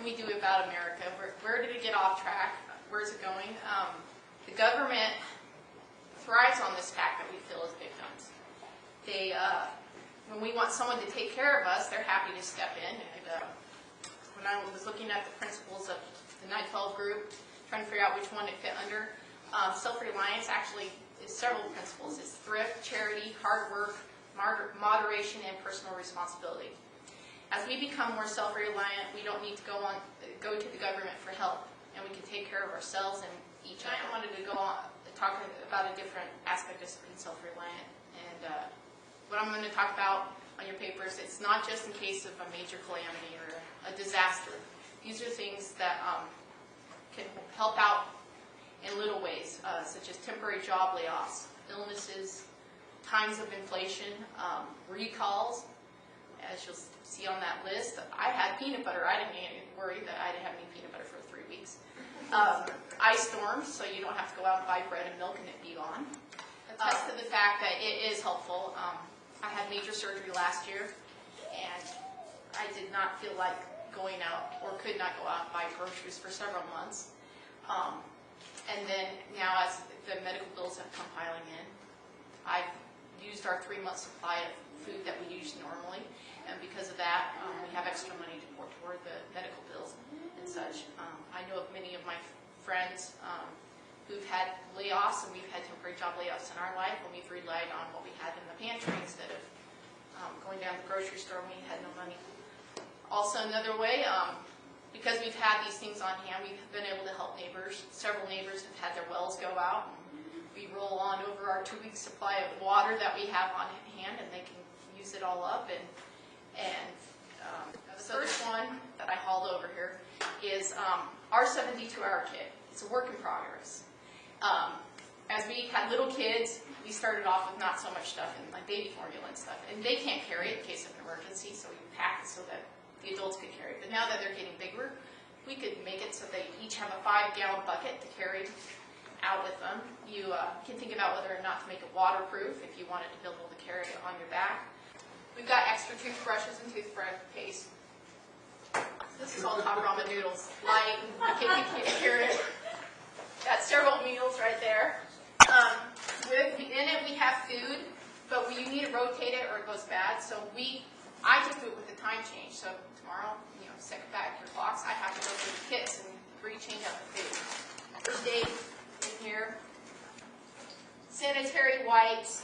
can we do about America? Where did it get off track? Where's it going? The government thrives on this fact that we feel as victims. They, when we want someone to take care of us, they're happy to step in. And when I was looking at the principles of the 912 group, trying to figure out which one it fit under, self-reliance actually is several principles. It's thrift, charity, hard work, moderation, and personal responsibility. As we become more self-reliant, we don't need to go to the government for help, and we can take care of ourselves and each other. I wanted to go on talking about a different aspect of being self-reliant, and what I'm going to talk about on your papers, it's not just in case of a major calamity or a disaster. These are things that can help out in little ways, such as temporary job layoffs, illnesses, times of inflation, recalls. As you'll see on that list, I had peanut butter. I didn't worry that I didn't have any peanut butter for 3 weeks. Ice storms, so you don't have to go out and buy bread and milk and it be gone. Attest to the fact that it is helpful. I had major surgery last year, and I did not feel like going out or could not go out and buy groceries for several months. And then now as the medical bills have come piling in, I've used our 3-month supply of food that we use normally, and because of that, we have extra money to pour toward the medical bills and such. I know of many of my friends who've had layoffs, and we've had temporary job layoffs in our life, and we've relied on what we had in the pantry instead of going down to the grocery store when we had no money. Also, another way, because we've had these things on hand, we've been able to help neighbors. Several neighbors have had their wells go out. We roll on over our 2-week supply of water that we have on hand, and they can use it all up. And the first one that I hauled over here is our 72-hour kit. It's a work in progress. As we had little kids, we started off with not so much stuff in like baby formula and stuff, and they can't carry it in case of an emergency, so we packed it so that the adults could carry it. But now that they're getting bigger, we could make it so they each have a 5-gallon bucket to carry out with them. You can think about whether or not to make it waterproof if you wanted to be able to carry it on your back. We've got extra toothbrushes and toothbrush paste. This is all top ramen noodles. Light, you can carry it. Got several meals right there. In it we have food, but you need to rotate it or it goes bad. So I just do it with the time change. So tomorrow, set back your clocks. I have to go through the kits and rechange out the food. First aid in here. Sanitary wipes.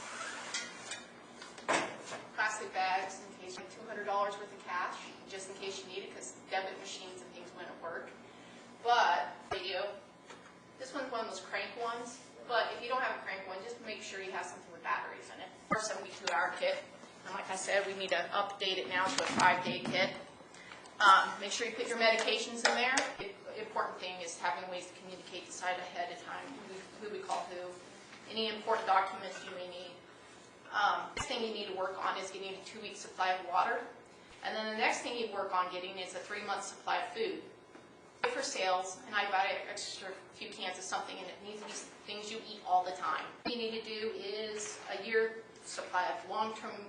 Plastic bags in case you have $200 worth of cash, just in case you need it, because debit machines and things wouldn't work. But radio. This one's one of those crank ones. But if you don't have a crank one, just make sure you have something with batteries in it. Our 72-hour kit. And like I said, we need to update it now to a 5-day kit. Make sure you put your medications in there. The important thing is having ways to communicate, decide ahead of time who we call who. Any important documents you may need. Next thing you need to work on is getting a 2-week supply of water. And then the next thing you work on getting is a 3-month supply of food. For sales, and I buy an extra few cans of something, and it needs to be things you eat all the time. What you need to do is a year supply of long-term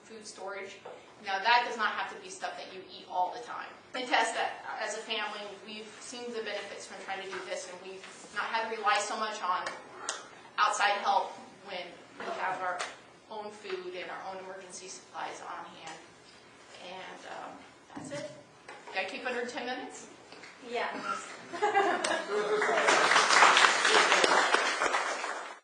food storage. Now that does not have to be stuff that you eat all the time. And test that as a family, we've seen the benefits from trying to do this, and we've not had to rely so much on outside help when we have our own food and our own emergency supplies on hand. And that's it. Did I keep under 10 minutes? Yeah.